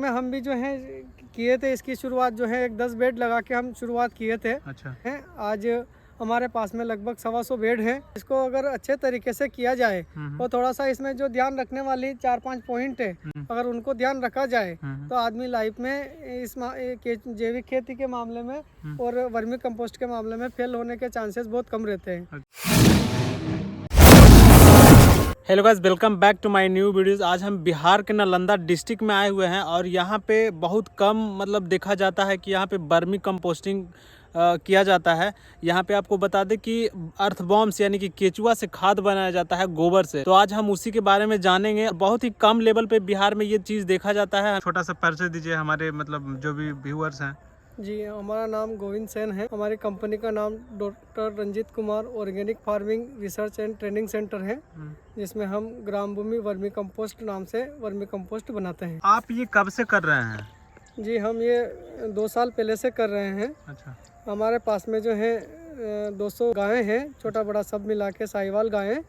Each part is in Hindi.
में हम भी जो है किए थे इसकी शुरुआत जो है एक 10 बेड लगा के हम शुरुआत किए थे। अच्छा। हैं आज हमारे पास में लगभग 125 बेड हैं। इसको अगर अच्छे तरीके से किया जाए और थोड़ा सा इसमें जो ध्यान रखने वाली 4-5 पॉइंट है, अगर उनको ध्यान रखा जाए तो आदमी लाइफ में इस जैविक खेती के मामले में और वर्मी कंपोस्ट के मामले में फेल होने के चांसेस बहुत कम रहते हैं। Hello guys, welcome back to my new videos. आज हम बिहार के नालंदा डिस्ट्रिक्ट में आए हुए हैं और यहाँ पे बहुत कम देखा जाता है कि यहाँ पे वर्मी कंपोस्टिंग किया जाता है। यहाँ पे आपको बता दें कि अर्थवॉर्म्स यानी कि केचुआ से खाद बनाया जाता है गोबर से। तो आज हम उसी के बारे में जानेंगे। बहुत ही कम लेवल पे बिहार में ये चीज़ देखा जाता है। छोटा सा परिचय दीजिए हमारे जो भी व्यूअर्स हैं। जी, हमारा नाम गोविंद सेन है। हमारी कंपनी का नाम doctor Ranjit Kumar organic farming research and training centre है, जिसमें हम ग्राम भूमि वर्मी कंपोस्ट नाम से वर्मी कंपोस्ट बनाते हैं। आप ये कब से कर रहे हैं? जी, हम ये 2 साल पहले से कर रहे हैं। अच्छा। हमारे पास में जो है 200 गायें हैं, छोटा बड़ा सब मिला के साहिवाल गायें,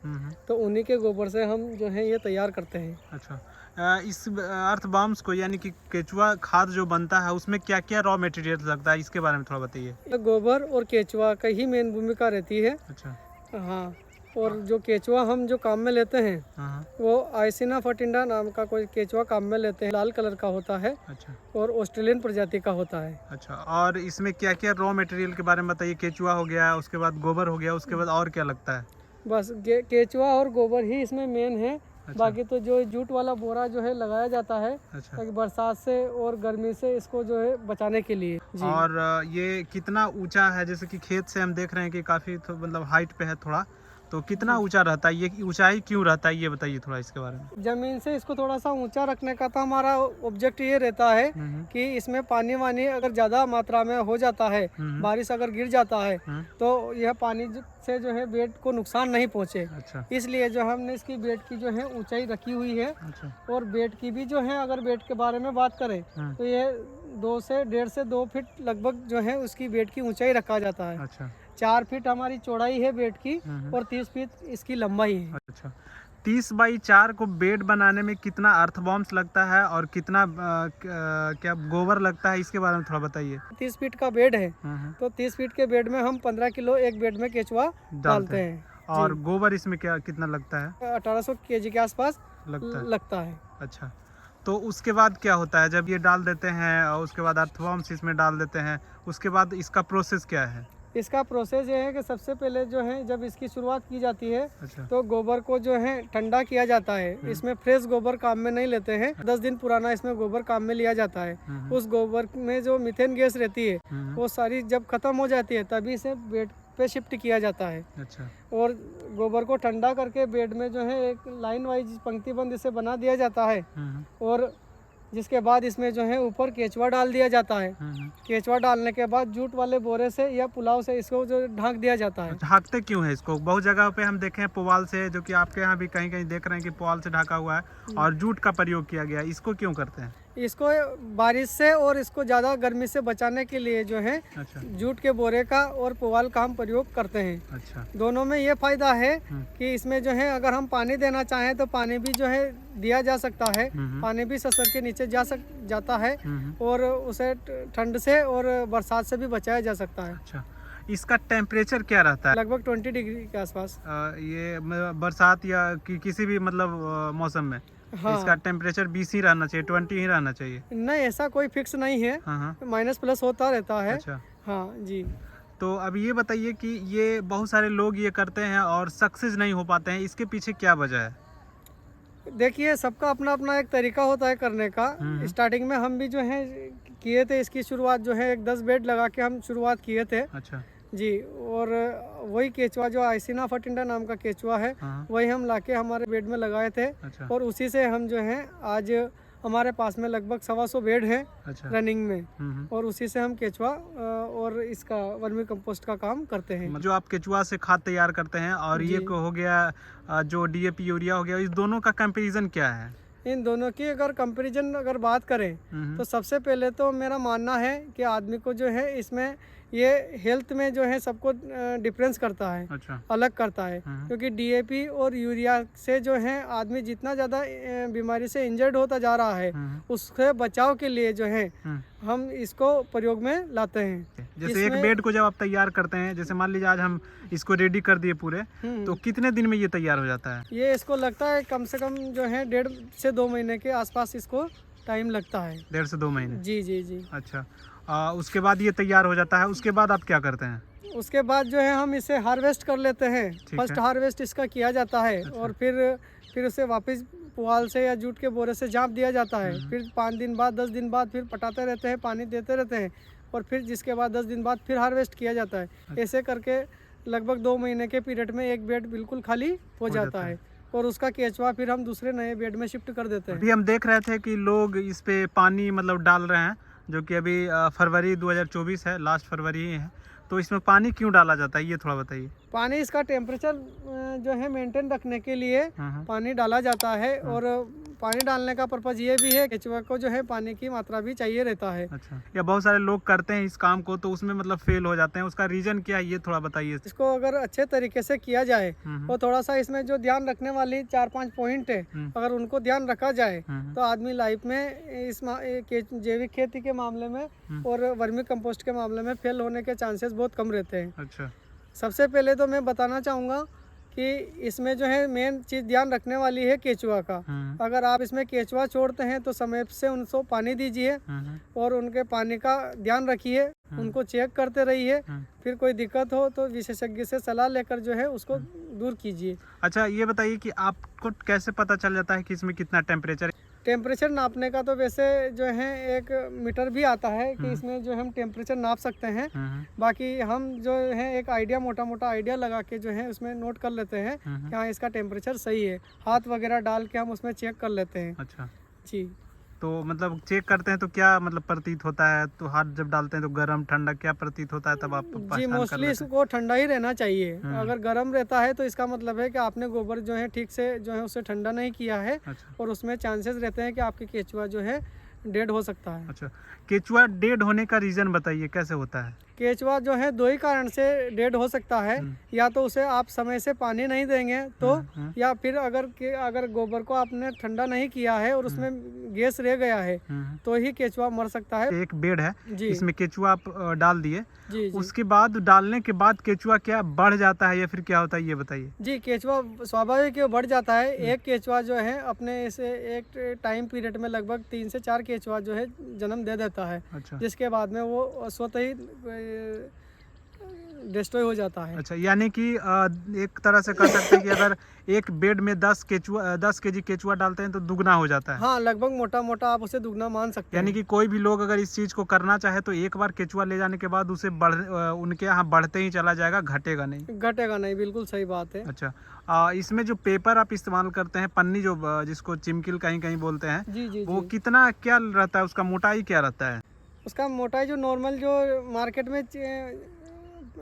तो उन्हीं के गोबर से हम जो है ये तैयार करते हैं। अच्छा। इस अर्थवॉर्म्स को यानी कि केचुआ खाद जो बनता है उसमें क्या क्या रॉ मटेरियल लगता है, इसके बारे में थोड़ा बताइए। गोबर और केचुआ का ही मेन भूमिका रहती है। अच्छा। हाँ, और जो केचुआ हम जो काम में लेते हैं वो आइसिना फटिंडा नाम का कोई केचुआ काम में लेते हैं। लाल कलर का होता है। अच्छा। और ऑस्ट्रेलियन प्रजाति का होता है। अच्छा। और इसमें क्या क्या रॉ मटेरियल के बारे में बताइए। केचुआ हो गया, उसके बाद गोबर हो गया, उसके बाद और क्या लगता है? बस केचुआ और गोबर ही इसमें मेन है। अच्छा। बाकी तो जो जूट वाला बोरा जो है लगाया जाता है। अच्छा। ताकि बरसात से और गर्मी से इसको जो है बचाने के लिए। जी। और ये कितना ऊंचा है? जैसे कि खेत से हम देख रहे हैं कि काफी हाइट पे है थोड़ा, तो कितना ऊंचा रहता है? ये ऊंचाई क्यों रहता है, ये बताइए थोड़ा इसके बारे में। जमीन से इसको थोड़ा सा ऊंचा रखने का तो हमारा ऑब्जेक्ट ये रहता है कि इसमें पानी वानी अगर ज्यादा मात्रा में हो जाता है, बारिश अगर गिर जाता है तो यह पानी से जो है बेड को नुकसान नहीं पहुंचे। अच्छा। इसलिए जो हमने इसकी बेड की जो है ऊंचाई रखी हुई है। अच्छा। और बेड की भी जो है अगर बेड के बारे में बात करें तो ये 1.5 से 2 फीट लगभग जो है उसकी बेड की ऊंचाई रखा जाता है। अच्छा। 4 फीट हमारी चौड़ाई है बेड की और 30 फीट इसकी लंबाई है। अच्छा। 30 बाई 4 को बेड बनाने में कितना अर्थवॉर्म्स लगता है और कितना क्या गोबर लगता है, इसके बारे में थोड़ा बताइए। 30 फीट का बेड है तो 30 फीट के बेड में हम 15 किलो एक बेड में केचुआ डालते हैं। और गोबर इसमें कितना लगता है? 1800 kg के आसपास लगता है। अच्छा। तो उसके बाद क्या होता है जब ये डाल देते हैं और उसके बाद अर्थवॉर्म्स इसमें डाल देते हैं, उसके बाद इसका प्रोसेस क्या है? इसका प्रोसेस ये है कि सबसे पहले जो है जब इसकी शुरुआत की जाती है। अच्छा। तो गोबर को जो है ठंडा किया जाता है। इसमें फ्रेश गोबर काम में नहीं लेते हैं। 10 दिन पुराना इसमें गोबर काम में लिया जाता है। उस गोबर में जो मीथेन गैस रहती है वो सारी जब खत्म हो जाती है तभी इसे बेड पे शिफ्ट किया जाता है। अच्छा। और गोबर को ठंडा करके बेड में जो है एक लाइन वाइज पंक्तिबंद इसे बना दिया जाता है। और जिसके बाद इसमें जो है ऊपर केचुआ डाल दिया जाता है। केचुआ डालने के बाद जूट वाले बोरे से या पुलाव से इसको जो ढक दिया जाता है। ढकते क्यों है इसको? बहुत जगह पे हम देखे हैं पुआल से, जो कि आपके यहाँ भी कहीं कहीं देख रहे हैं कि पुआल से ढका हुआ है और जूट का प्रयोग किया गया। इसको क्यों करते हैं? इसको बारिश से और इसको ज़्यादा गर्मी से बचाने के लिए जो है। अच्छा। जूट के बोरे का और पुआल का हम प्रयोग करते हैं। अच्छा। दोनों में ये फायदा है कि इसमें जो है अगर हम पानी देना चाहें तो पानी भी जो है दिया जा सकता है। पानी भी ससर के नीचे जाता है और उसे ठंड से और बरसात से भी बचाया जा सकता है। अच्छा। इसका टेम्परेचर क्या रहता है? लगभग 20 डिग्री के आसपास। ये बरसात या किसी भी मौसम में? हाँ। इसका टेम्परेचर 20 ही रहना चाहिए, 20 ही रहना चाहिए? नहीं, ऐसा कोई फिक्स नहीं है। माइनस प्लस होता रहता है। अच्छा। हाँ जी। तो अब ये बताइए कि ये बहुत सारे लोग ये करते हैं और सक्सेस नहीं हो पाते हैं, इसके पीछे क्या वजह है? देखिए, सबका अपना अपना एक तरीका होता है करने का। स्टार्टिंग में हम भी जो है किए थे इसकी शुरुआत जो है एक 10 बेड लगा के हम शुरुआत किए थे। अच्छा। जी। और वही केचुआ जो आइसिना फटिंडा नाम का केचुआ है वही हम लाके हमारे बेड में लगाए थे। अच्छा। और उसी से हम जो है आज हमारे पास में लगभग 125 बेड है। अच्छा। रनिंग में। और उसी से हम केचुआ और इसका वर्मी कंपोस्ट का काम करते हैं। जो आप केचुआ से खाद तैयार करते हैं और ये हो गया जो DAP यूरिया हो गया, इस दोनों का कंपैरिजन क्या है? इन दोनों की अगर कंपैरिजन अगर बात करें तो सबसे पहले तो मेरा मानना है कि आदमी को जो है इसमें ये हेल्थ में जो है सबको डिफरेंस करता है, अच्छा। अलग करता है, क्योंकि डीएपी और यूरिया से जो है आदमी जितना ज़्यादा बीमारी से इंजर्ड होता जा रहा है उससे बचाव के लिए जो है हम इसको प्रयोग में लाते हैं। जैसे एक बेड को जब आप तैयार करते हैं, जैसे मान लीजिए आज हम इसको रेडी कर दिए पूरे, तो कितने दिन में ये तैयार हो जाता है? ये इसको लगता है कम से कम जो है 1.5 से 2 महीने के आसपास इसको टाइम लगता है। 1.5 से 2 महीने? जी जी जी। अच्छा, उसके बाद ये तैयार हो जाता है, उसके बाद आप क्या करते हैं? उसके बाद जो है हम इसे हार्वेस्ट कर लेते हैं। फर्स्ट हार्वेस्ट इसका किया जाता है। अच्छा। और फिर उसे वापस पुआल से या जूट के बोरे से झाँप दिया जाता है। फिर 5 दिन बाद 10 दिन बाद फिर पटाते रहते हैं, पानी देते रहते हैं, और फिर जिसके बाद 10 दिन बाद फिर हार्वेस्ट किया जाता है। ऐसे करके लगभग 2 महीने के पीरियड में एक बेड बिल्कुल खाली हो जाता है और उसका केचुआ फिर हम दूसरे नए बेड में शिफ्ट कर देते हैं। अभी हम देख रहे थे कि लोग इस पे पानी मतलब डाल रहे हैं, जो कि अभी फरवरी 2024 है, लास्ट फरवरी ही है, तो इसमें पानी क्यों डाला जाता है ये थोड़ा बताइए। पानी इसका टेम्परेचर जो है मेंटेन रखने के लिए पानी डाला जाता है। और पानी डालने का पर्पज ये भी है, केचुआ को जो है पानी की मात्रा भी चाहिए रहता है। अच्छा, या बहुत सारे लोग करते हैं इस काम को तो उसमें मतलब फेल हो जाते हैं, उसका रीजन क्या है ये थोड़ा बताइए। इसको अगर अच्छे तरीके से किया जाए और थोड़ा सा इसमें जो ध्यान रखने वाली 4-5 पॉइंट है, अगर उनको ध्यान रखा जाए तो आदमी लाइफ में इस जैविक खेती के मामले में और वर्मी कंपोस्ट के मामले में फेल होने के चांसेस बहुत कम रहते हैं। अच्छा, सबसे पहले तो मैं बताना चाहूँगा कि इसमें जो है मेन चीज़ ध्यान रखने वाली है केचुआ का। अगर आप इसमें केचुआ छोड़ते हैं तो समय से उनको पानी दीजिए और उनके पानी का ध्यान रखिए, उनको चेक करते रहिए। फिर कोई दिक्कत हो तो विशेषज्ञ से सलाह लेकर जो है उसको दूर कीजिए। अच्छा, ये बताइए कि आपको कैसे पता चल जाता है कि इसमें कितना टेम्परेचर? टेम्परेचर नापने का तो वैसे जो है एक मीटर भी आता है कि इसमें जो हम टेम्परेचर नाप सकते हैं। बाकी हम जो है एक आइडिया, मोटा मोटा आइडिया लगा के जो है उसमें नोट कर लेते हैं कि हाँ इसका टेम्परेचर सही है। हाथ वगैरह डाल के हम उसमें चेक कर लेते हैं। अच्छा जी। तो मतलब चेक करते हैं तो क्या मतलब प्रतीत होता है? तो हाथ जब डालते हैं तो गर्म ठंडा क्या प्रतीत होता है तब आप जी मोस्टली इसको ठंडा ही रहना चाहिए। अगर गर्म रहता है तो इसका मतलब है कि आपने गोबर जो है ठीक से जो है उसे ठंडा नहीं किया है। अच्छा। और उसमें चांसेस रहते हैं कि आपके केचुआ जो है डेड हो सकता है। अच्छा, केचुआ डेड होने का रीजन बताइए कैसे होता है? केचुआ जो है 2 ही कारण से डेड हो सकता है। या तो उसे आप समय से पानी नहीं देंगे तो, या फिर अगर गोबर को आपने ठंडा नहीं किया है और उसमें गैस रह गया है तो ही केचुआ मर सकता है। एक बेड है इसमें केचुआ आप डाल दिए, उसके बाद डालने के बाद केचुआ क्या बढ़ जाता है या फिर क्या होता है ये बताइए। जी, केचुआ स्वाभाविक बढ़ जाता है। एक केचुआ जो है अपने इसे एक टाइम पीरियड में लगभग 3 से 4 केचुआ जो है जन्म दे देता है। अच्छा। जिसके बाद में वो स्वतः ही डिस्ट्रॉय हो जाता है। अच्छा, यानी कि एक तरह से कह सकते हैं कि अगर एक बेड में 10 केजी केचुआ डालते हैं तो दुगना हो जाता है। हाँ, लगभग मोटा मोटा आप उसे दुगना मान सकते हैं। यानी कि कोई भी लोग अगर इस चीज को करना चाहे तो एक बार केचुआ ले जाने के बाद उसे उनके यहाँ बढ़ते ही चला जाएगा, घटेगा नहीं। घटेगा नहीं, बिल्कुल सही बात है। अच्छा, इसमें जो पेपर आप इस्तेमाल करते हैं, पन्नी जो जिसको चिमकिल कहीं कहीं बोलते हैं, जी, वो कितना क्या रहता है, उसका मोटाई क्या रहता है? उसका मोटाई जो नॉर्मल जो मार्केट में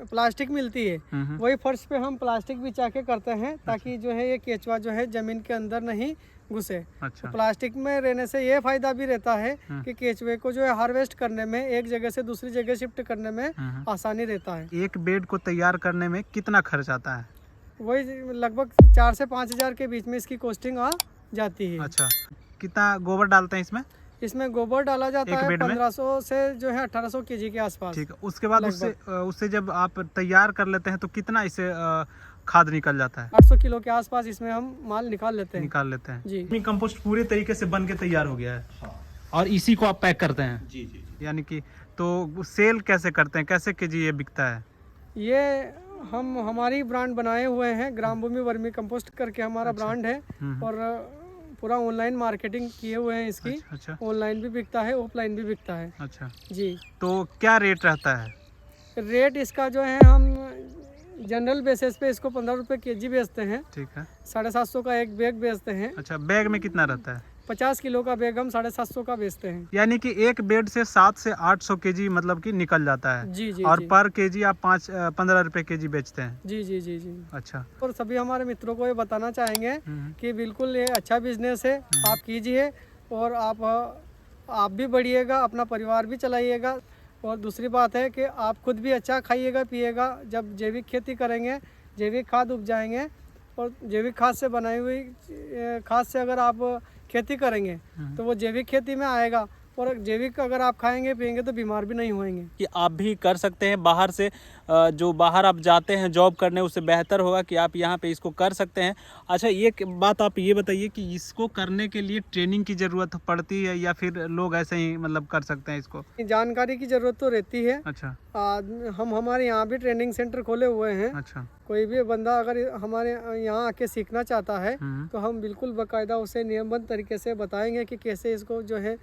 प्लास्टिक मिलती है वही फर्श पे हम प्लास्टिक बिछा के करते हैं ताकि जो है ये केचुआ जो है जमीन के अंदर नहीं घुसे। अच्छा। तो प्लास्टिक में रहने से ये फायदा भी रहता है कि केचुए को जो है हार्वेस्ट करने में, एक जगह से दूसरी जगह शिफ्ट करने में आसानी रहता है। एक बेड को तैयार करने में कितना खर्च आता है? वही लगभग 4 से 5 हज़ार के बीच में इसकी कॉस्टिंग आ जाती है। अच्छा, कितना गोबर डालते हैं इसमें? इसमें गोबर डाला जाता है 1500 से जो है 1800 केजी के आसपास। ठीक है, उसके बाद उससे जब आप तैयार कर लेते हैं तो कितना इसे खाद निकल जाता है? 800 किलो के आसपास इसमें हम माल निकाल लेते हैं। जी, कंपोस्ट पूरे तरीके से बन के तैयार हो गया है। हाँ। और इसी को आप पैक करते हैं? जी जी। यानी कि तो सेल कैसे करते हैं, कैसे केजी ये बिकता है? ये हम हमारी ब्रांड बनाए हुए हैं, ग्राम भूमि वर्मी कंपोस्ट करके हमारा ब्रांड है। और पूरा ऑनलाइन मार्केटिंग किए हुए हैं इसकी। अच्छा। ऑनलाइन भी बिकता है, ऑफलाइन भी बिकता है। अच्छा जी। तो क्या रेट रहता है? रेट इसका जो है हम जनरल बेसिस पे इसको 15 रुपए केजी बेचते हैं। ठीक है। 750 का एक बैग बेचते हैं। अच्छा, बैग में कितना रहता है? 50 किलो का बैग हम 750 का बेचते हैं। यानी कि एक बेड से 700 से 800 केजी मतलब कि निकल जाता है। जी जी और जी। पर केजी आप 15 रुपए केजी बेचते हैं। जी जी जी जी। अच्छा। और सभी हमारे मित्रों को ये बताना चाहेंगे कि बिल्कुल ये अच्छा बिजनेस है, आप कीजिए और आप भी बढ़िएगा, अपना परिवार भी चलाइएगा। और दूसरी बात है कि आप खुद भी अच्छा खाइएगा पिएगा। जब जैविक खेती करेंगे, जैविक खाद उपजाएंगे और जैविक खाद से बनाई हुई खाद से अगर आप खेती करेंगे तो वो जैविक खेती में आएगा। और जैविक अगर आप खाएंगे पिएंगे तो बीमार भी नहीं होएंगे। कि आप भी कर सकते हैं बाहर से, जो बाहर आप जाते हैं जॉब करने, उससे बेहतर होगा कि आप यहाँ पे इसको कर सकते हैं। अच्छा, ये बात आप ये बताइए कि इसको करने के लिए ट्रेनिंग की ज़रूरत पड़ती है या फिर लोग ऐसे ही मतलब कर सकते हैं इसको? जानकारी की ज़रूरत तो रहती है। अच्छा। हम हमारे यहाँ भी ट्रेनिंग सेंटर खोले हुए हैं। अच्छा। कोई भी बंदा अगर हमारे यहाँ आके सीखना चाहता है तो हम बिल्कुल बाकायदा उसे नियमबद्ध तरीके से बताएंगे कि कैसे इसको जो है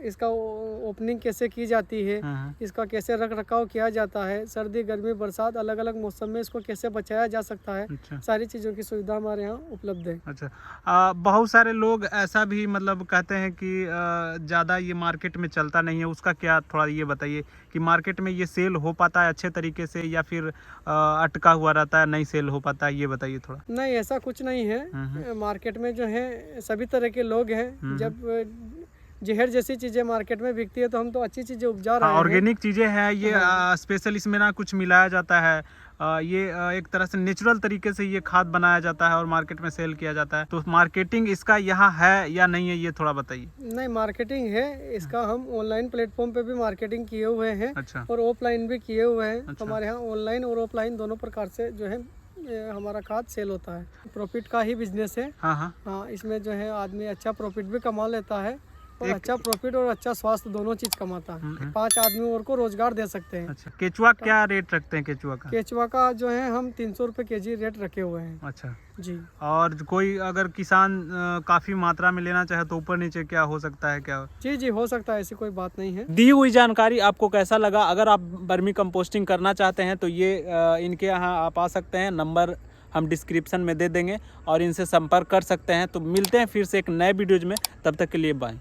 इसका ओपनिंग कैसे की जाती है, इसका कैसे रख रखाव किया जाता है, सर्दी गर्मी बरसात अलग अलग मौसम में इसको कैसे बचाया जा सकता है। अच्छा। सारी चीज़ों की सुविधा हमारे यहाँ उपलब्ध है। अच्छा। बहुत सारे लोग ऐसा भी मतलब कहते हैं कि ज़्यादा ये मार्केट में चलता नहीं है, उसका क्या थोड़ा ये बताइए कि मार्केट में ये सेल हो पाता है अच्छे तरीके से या फिर अटका हुआ रहता है, नहीं सेल हो पाता है, ये बताइए थोड़ा। नहीं, ऐसा कुछ नहीं है। मार्केट में जो है सभी तरह के लोग हैं। जब जहर जैसी चीजें मार्केट में बिकती है तो हम तो अच्छी चीजें उपजा रहे हैं। ऑर्गेनिक चीजें हैं ये। स्पेशल इसमें ना कुछ मिलाया जाता है। ये एक तरह से नेचुरल तरीके से ये खाद बनाया जाता है और मार्केट में सेल किया जाता है। तो मार्केटिंग इसका यहाँ है या नहीं है, ये थोड़ा बताइए। नहीं, मार्केटिंग है इसका। हम ऑनलाइन प्लेटफॉर्म पे भी मार्केटिंग किए हुए हैं। अच्छा। और ऑफलाइन भी किए हुए हैं। अच्छा। हमारे यहाँ ऑनलाइन और ऑफलाइन दोनों प्रकार से जो है हमारा खाद सेल होता है। प्रॉफिट का ही बिजनेस है। हाँ, इसमें जो है आदमी अच्छा प्रॉफिट भी कमा लेता है और अच्छा प्रॉफिट और अच्छा स्वास्थ्य दोनों चीज कमाता है। 5 आदमी और को रोजगार दे सकते हैं। अच्छा। केचुआ क्या रेट रखते हैं केचुआ का? केचुआ का जो है हम 300 रुपए केजी रेट रखे हुए हैं। अच्छा जी। और कोई अगर किसान काफी मात्रा में लेना चाहे तो ऊपर नीचे क्या हो सकता है क्या? जी जी, हो सकता है, ऐसी कोई बात नहीं है। दी हुई जानकारी आपको कैसा लगा? अगर आप वर्मी कंपोस्टिंग करना चाहते हैं तो ये इनके यहाँ आप आ सकते हैं। नंबर हम डिस्क्रिप्शन में दे देंगे और इनसे संपर्क कर सकते हैं। तो मिलते हैं फिर से एक नए वीडियोज में, तब तक के लिए बाय।